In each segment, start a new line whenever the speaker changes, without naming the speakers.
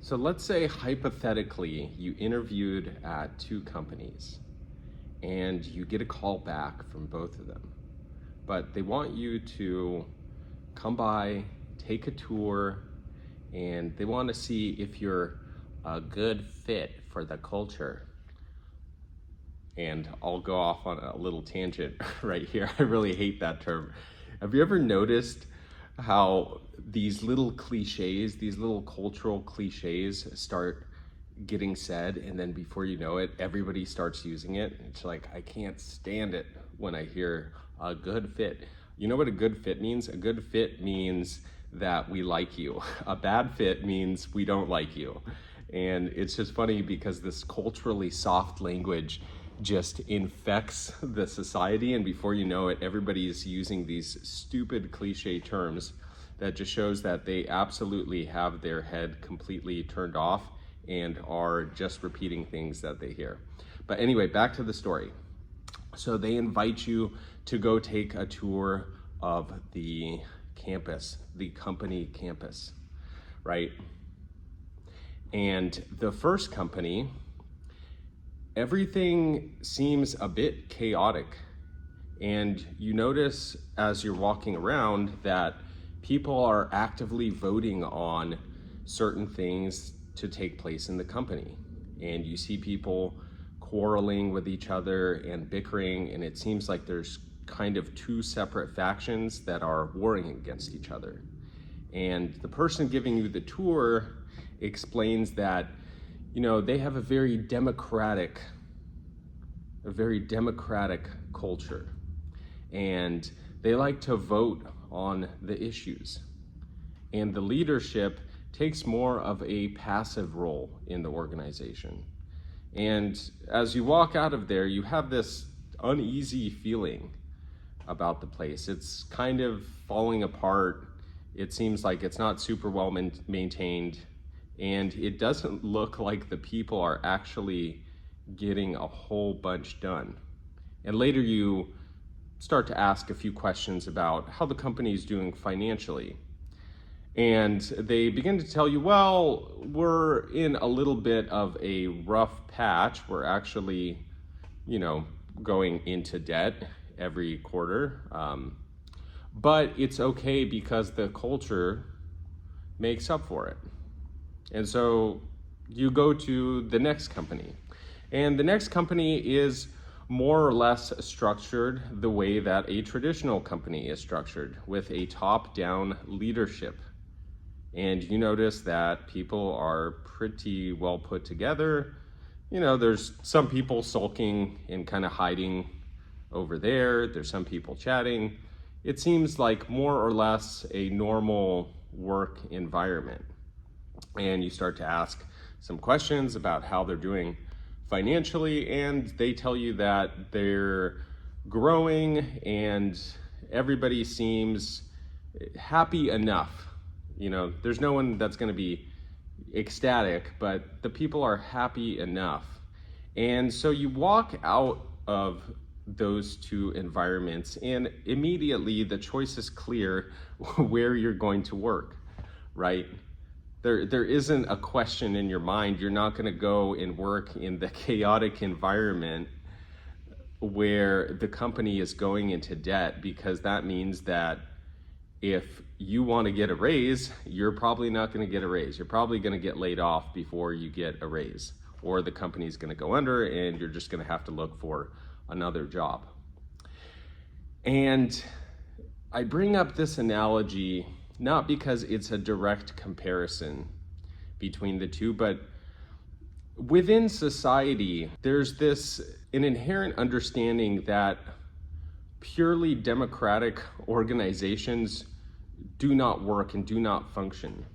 So let's say hypothetically you interviewed at two companies and you get a call back from both of them, but they want you to come by, take a tour, and they want to see if you're a good fit for the culture. And I'll go off on a little tangent right here. I really hate that term. Have you ever noticed how these little cliches, these little cultural cliches start getting said, and then before you know it, everybody starts using it? It's like, I can't stand it when I hear a good fit. You know what a good fit means? A good fit means that we like you. A bad fit means we don't like you. And it's just funny because this culturally soft language just infects the society, and before you know it, everybody's using these stupid cliche terms that just shows that they absolutely have their head completely turned off and are just repeating things that they hear. But anyway, back to the story. So they invite you to go take a tour of the campus, the company campus, right? And the first company, everything seems a bit chaotic. And you notice as you're walking around that people are actively voting on certain things to take place in the company. And you see people quarreling with each other and bickering, and it seems like there's kind of two separate factions that are warring against each other. And the person giving you the tour explains that, you know, they have a very democratic culture, and they like to vote on the issues. And the leadership takes more of a passive role in the organization. And as you walk out of there, you have this uneasy feeling about the place. It's kind of falling apart. It seems like it's not super well maintained, and it doesn't look like the people are actually getting a whole bunch done. And later you start to ask a few questions about how the company is doing financially. And they begin to tell you, well, we're in a little bit of a rough patch. We're actually, going into debt every quarter. But it's okay because the culture makes up for it. And so you go to the next company. And the next company is more or less structured the way that a traditional company is structured, with a top-down leadership. And you notice that people are pretty well put together. There's some people sulking and kind of hiding over there. There's some people chatting. It seems like more or less a normal work environment. And you start to ask some questions about how they're doing financially, and they tell you that they're growing and everybody seems happy enough. There's no one that's going to be ecstatic, but the people are happy enough. And so you walk out of those two environments, and immediately the choice is clear where you're going to work, right? There isn't a question in your mind. You're not going to go and work in the chaotic environment where the company is going into debt, because that means that if you want to get a raise, you're probably not going to get a raise. You're probably going to get laid off before you get a raise, or the company's going to go under and you're just going to have to look for another job. And I bring up this analogy not because it's a direct comparison between the two, but within society, there's an inherent understanding that purely democratic organizations do not work and do not function.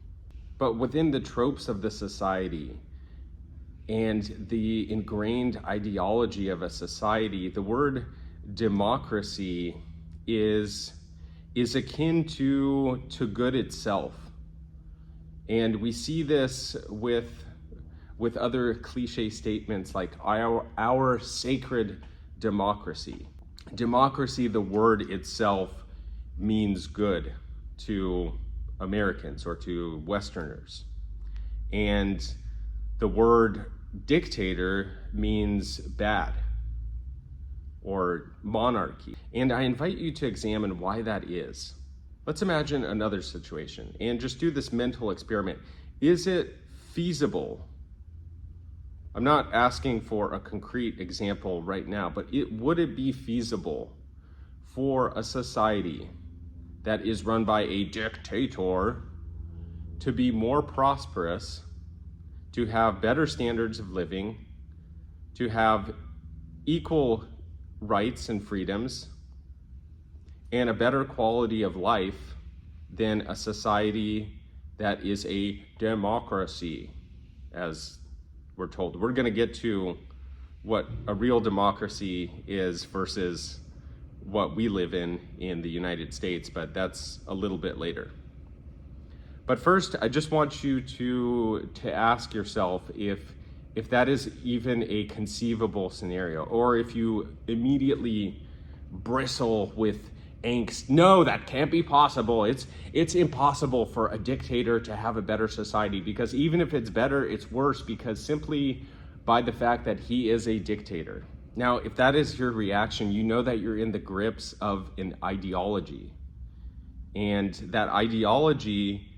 But within the tropes of the society and the ingrained ideology of a society, the word democracy is akin to good itself. And we see this with other cliche statements like our sacred democracy. Democracy, the word itself, means good to Americans or to Westerners. And the word dictator means bad or monarchy. And I invite you to examine why that is. Let's imagine another situation and just do this mental experiment. Is it feasible? I'm not asking for a concrete example right now, but would it be feasible for a society that is run by a dictator to be more prosperous, to have better standards of living, to have equal rights and freedoms, and a better quality of life than a society that is a democracy, as we're told? We're going to get to what a real democracy is versus what we live in the United States, but that's a little bit later. But first, I just want you to ask yourself if that is even a conceivable scenario, or if you immediately bristle with angst. No, that can't be possible. It's impossible for a dictator to have a better society, because even if it's better, it's worse because simply by the fact that he is a dictator. Now, if that is your reaction, you know that you're in the grips of an ideology. And that ideology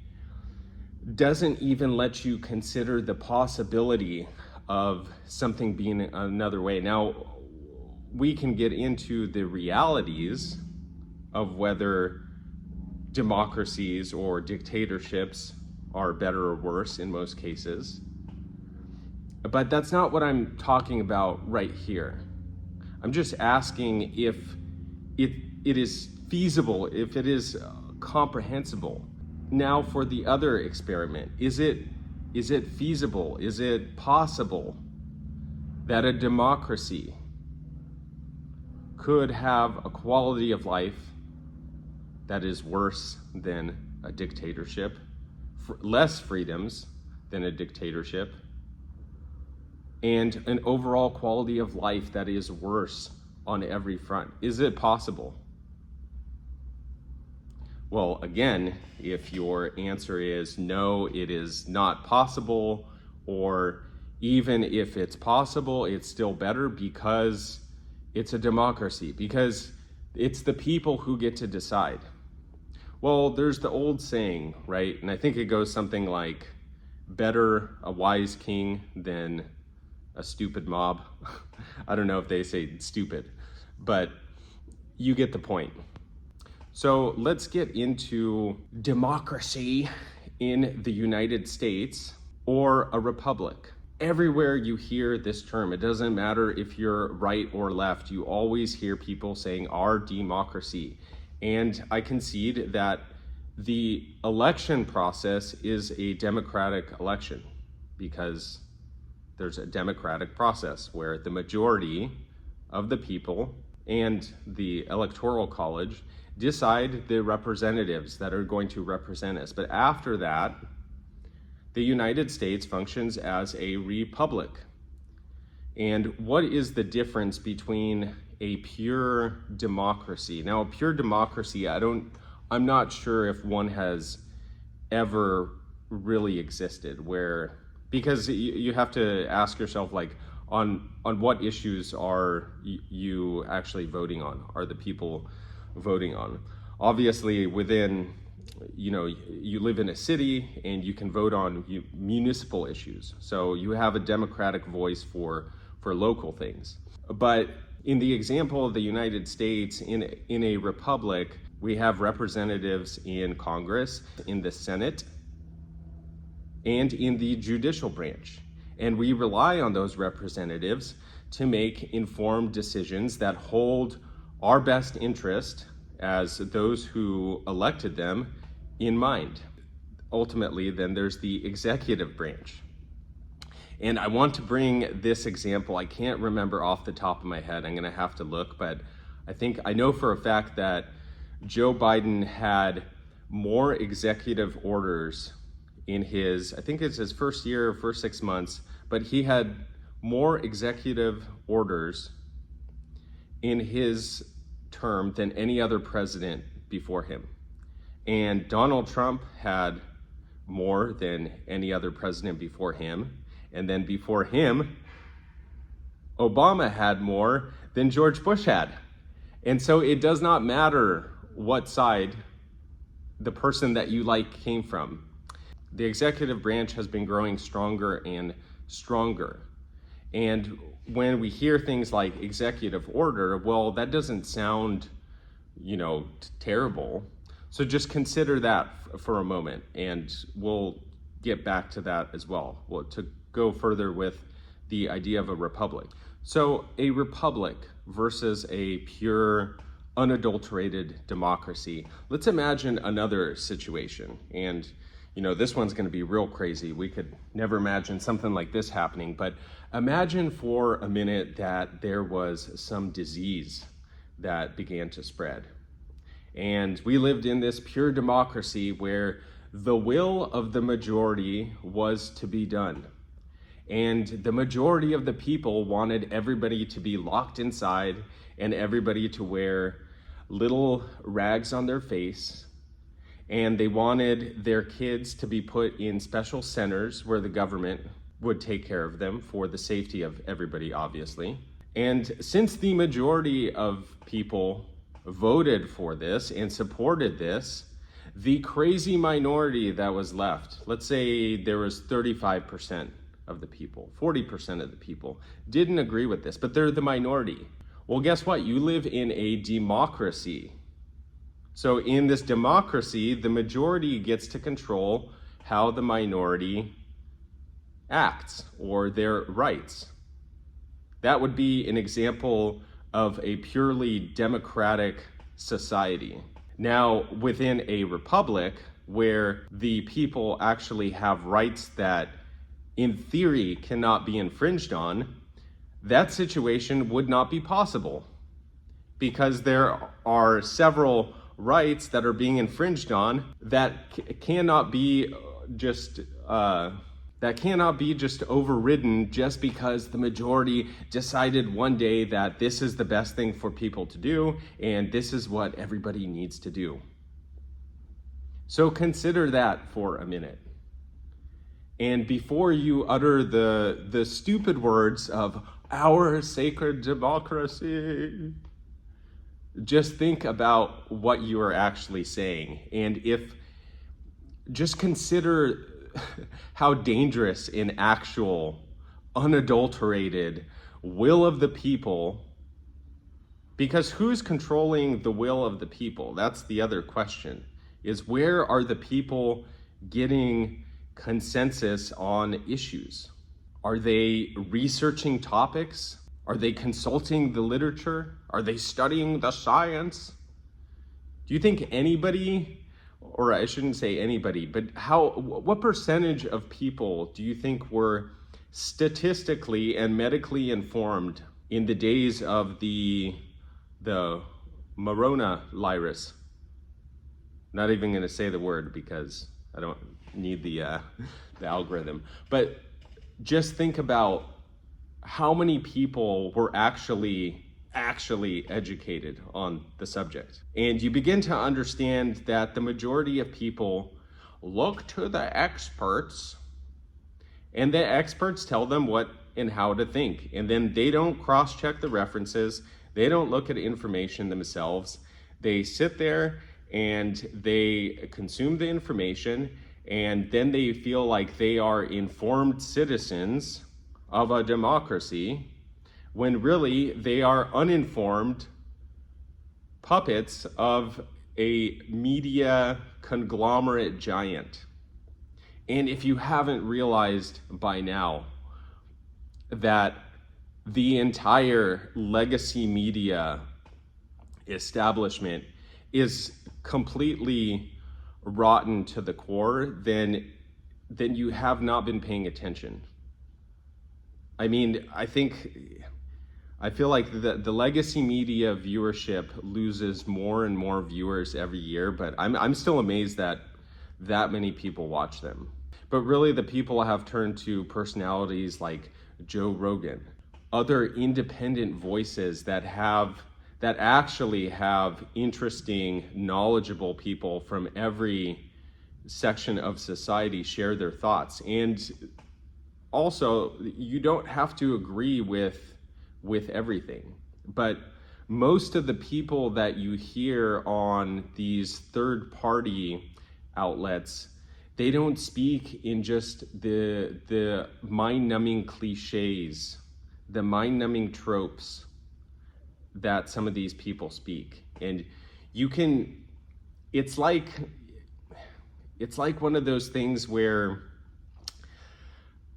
doesn't even let you consider the possibility of something being another way. Now, we can get into the realities of whether democracies or dictatorships are better or worse in most cases. But that's not what I'm talking about right here. I'm just asking if it is feasible, if it is comprehensible. Now for the other experiment, is it feasible? Is it possible that a democracy could have a quality of life that is worse than a dictatorship, less freedoms than a dictatorship, and an overall quality of life that is worse on every front? Is it possible? Well, again, if your answer is no, it is not possible, or even if it's possible, it's still better because it's a democracy, because it's the people who get to decide. Well, there's the old saying, right? And I think it goes something like, better a wise king than a stupid mob. I don't know if they say stupid, but you get the point. So let's get into democracy in the United States or a republic. Everywhere you hear this term, it doesn't matter if you're right or left, you always hear people saying our democracy. And I concede that the election process is a democratic election because there's a democratic process where the majority of the people and the electoral college decide the representatives that are going to represent us. But after that, the United States functions as a republic. And what is the difference between a pure democracy? Now, a pure democracy, I'm not sure if one has ever really existed because you have to ask yourself, like, on what issues are you actually voting on? Are the people voting on? Obviously, within, you live in a city and you can vote on municipal issues. So you have a democratic voice for local things. But in the example of the United States, in a republic, we have representatives in Congress, in the Senate, and in the judicial branch. And we rely on those representatives to make informed decisions that hold our best interest as those who elected them in mind. Ultimately, then there's the executive branch. And I want to bring this example. I can't remember off the top of my head. I'm gonna have to look, but I know for a fact that Joe Biden had more executive orders in I think it's his first year, first 6 months, but he had more executive orders in his term than any other president before him. And Donald Trump had more than any other president before him. And then before him, Obama had more than George Bush had. And so it does not matter what side the person that you like came from. The executive branch has been growing stronger and stronger. And when we hear things like executive order, well, that doesn't sound, terrible. So just consider that for a moment, and we'll get back to that as well. Well, to go further with the idea of a republic. So a republic versus a pure, unadulterated democracy. Let's imagine another situation. And, this one's going to be real crazy. We could never imagine something like this happening. But imagine for a minute that there was some disease that began to spread. And we lived in this pure democracy where the will of the majority was to be done. And the majority of the people wanted everybody to be locked inside and everybody to wear little rags on their face. And they wanted their kids to be put in special centers where the government would take care of them for the safety of everybody, obviously. And since the majority of people voted for this and supported this, the crazy minority that was left, let's say there was 35% of the people, 40% of the people didn't agree with this, but they're the minority. Well, guess what? You live in a democracy. So in this democracy, the majority gets to control how the minority acts or their rights. That would be an example of a purely democratic society. Now, within a republic where the people actually have rights that in theory cannot be infringed on, that situation would not be possible because there are several rights that are being infringed on that cannot be just overridden just because the majority decided one day that this is the best thing for people to do and this is what everybody needs to do. So consider that for a minute. And before you utter the stupid words of our sacred democracy, just think about what you are actually saying. And just consider how dangerous an actual, unadulterated will of the people, because who's controlling the will of the people? That's the other question, is where are the people getting consensus on issues? Are they researching topics? Are they consulting the literature? Are they studying the science? Do you think anybody, or I shouldn't say anybody, but what percentage of people do you think were statistically and medically informed in the days of the coronavirus? Not even going to say the word because I don't need the algorithm. But just think about how many people were actually educated on the subject. And you begin to understand that the majority of people look to the experts, and the experts tell them what and how to think. And then they don't cross-check the references. They don't look at information themselves. They sit there and they consume the information, and then they feel like they are informed citizens of a democracy, when really they are uninformed puppets of a media conglomerate giant. And if you haven't realized by now that the entire legacy media establishment is completely rotten to the core, then you have not been paying attention. I mean, I feel like the legacy media viewership loses more and more viewers every year, but I'm still amazed that many people watch them. But really, the people have turned to personalities like Joe Rogan, other independent voices that actually have interesting, knowledgeable people from every section of society share their thoughts. And also, you don't have to agree with everything, but most of the people that you hear on these third-party outlets, they don't speak in just the mind-numbing cliches, the mind-numbing tropes that some of these people speak. And it's like one of those things where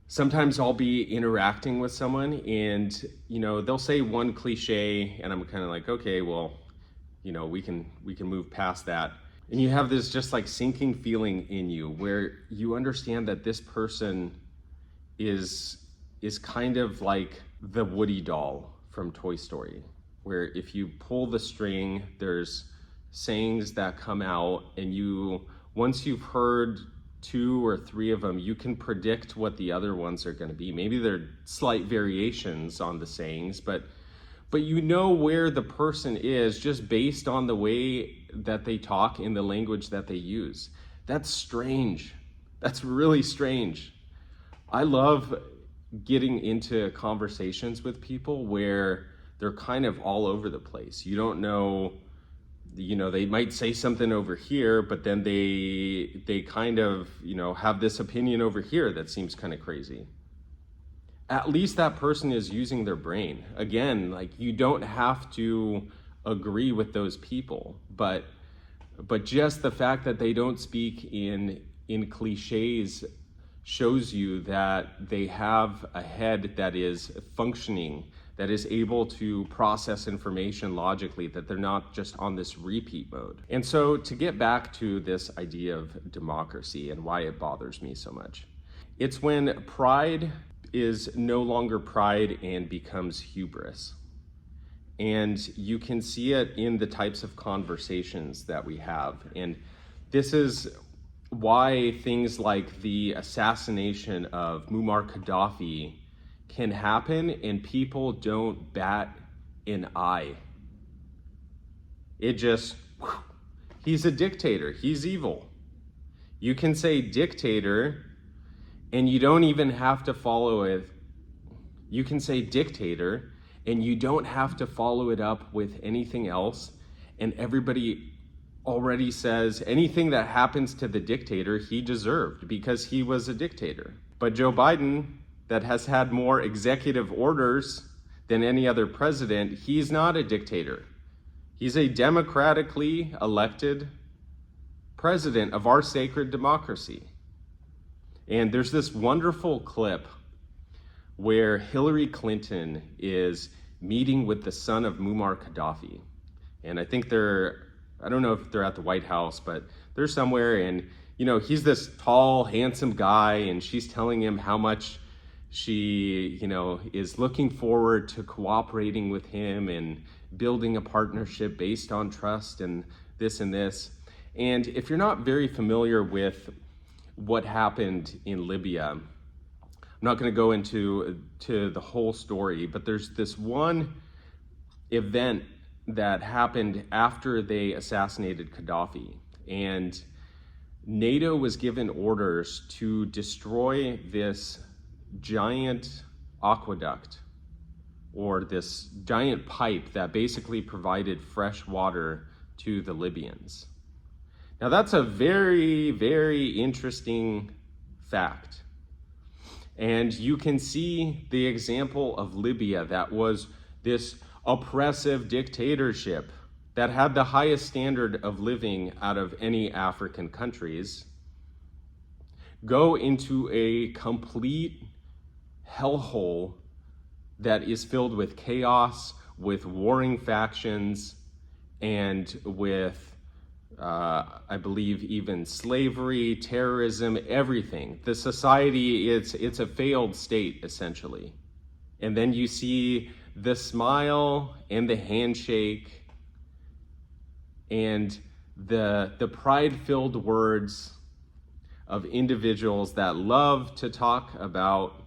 sometimes I'll be interacting with someone and, they'll say one cliche and I'm kind of like, okay, well, we can move past that. And you have this just like sinking feeling in you where you understand that this person is kind of like the Woody doll from Toy Story, where if you pull the string, there's sayings that come out, and once you've heard 2 or 3 of them, you can predict what the other ones are going to be. Maybe they're slight variations on the sayings, but you know where the person is just based on the way that they talk in the language that they use. That's strange. That's really strange. I love getting into conversations with people where they're kind of all over the place. You don't know, they might say something over here, but then they kind of, have this opinion over here that seems kind of crazy. At least that person is using their brain. Again, like, you don't have to agree with those people, but just the fact that they don't speak in cliches shows you that they have a head that is functioning, that is able to process information logically, that they're not just on this repeat mode. And so to get back to this idea of democracy and why it bothers me so much, it's when pride is no longer pride and becomes hubris. And you can see it in the types of conversations that we have. And this is why things like the assassination of Muammar Gaddafi can happen and people don't bat an eye. It just, he's a dictator, he's evil. You can say dictator and you don't even have to follow it. You can say dictator and you don't have to follow it up with anything else, and everybody already says anything that happens to the dictator he deserved because he was a dictator. But Joe Biden, that has had more executive orders than any other president, he's not a dictator. He's a democratically elected president of our sacred democracy. And there's this wonderful clip where Hillary Clinton is meeting with the son of Muammar Gaddafi. And I think I don't know if they're at the White House, but they're somewhere, and he's this tall, handsome guy, and she's telling him how much she, is looking forward to cooperating with him and building a partnership based on trust and this and this. And if you're not very familiar with what happened in Libya, I'm not going to go into the whole story, but there's this one event that happened after they assassinated Gaddafi, and NATO was given orders to destroy this giant aqueduct, or this giant pipe that basically provided fresh water to the Libyans. Now that's a very, very interesting fact. And you can see the example of Libya, that was this oppressive dictatorship that had the highest standard of living out of any African countries, go into a complete hellhole that is filled with chaos, with warring factions, and with I believe even slavery, terrorism, everything. The society, it's a failed state, essentially. And then you see the smile and the handshake and the pride-filled words of individuals that love to talk about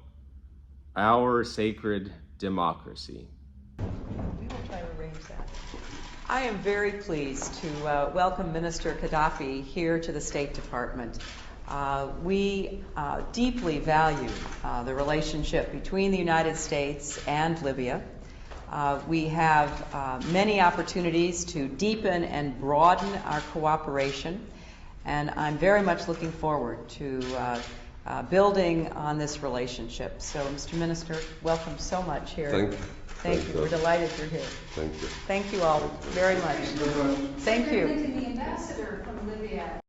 our sacred democracy.
We will try to arrange that. I am very pleased to welcome Minister Gaddafi here to the State Department. We deeply value the relationship between the United States and Libya. We have many opportunities to deepen and broaden our cooperation, and I'm very much looking forward to building on this relationship. So, Mr. Minister, welcome so much here.
Thank you.
Thank you. We're delighted you're here.
Thank you.
Thank you all very much. Thank you.
The ambassador from Libya.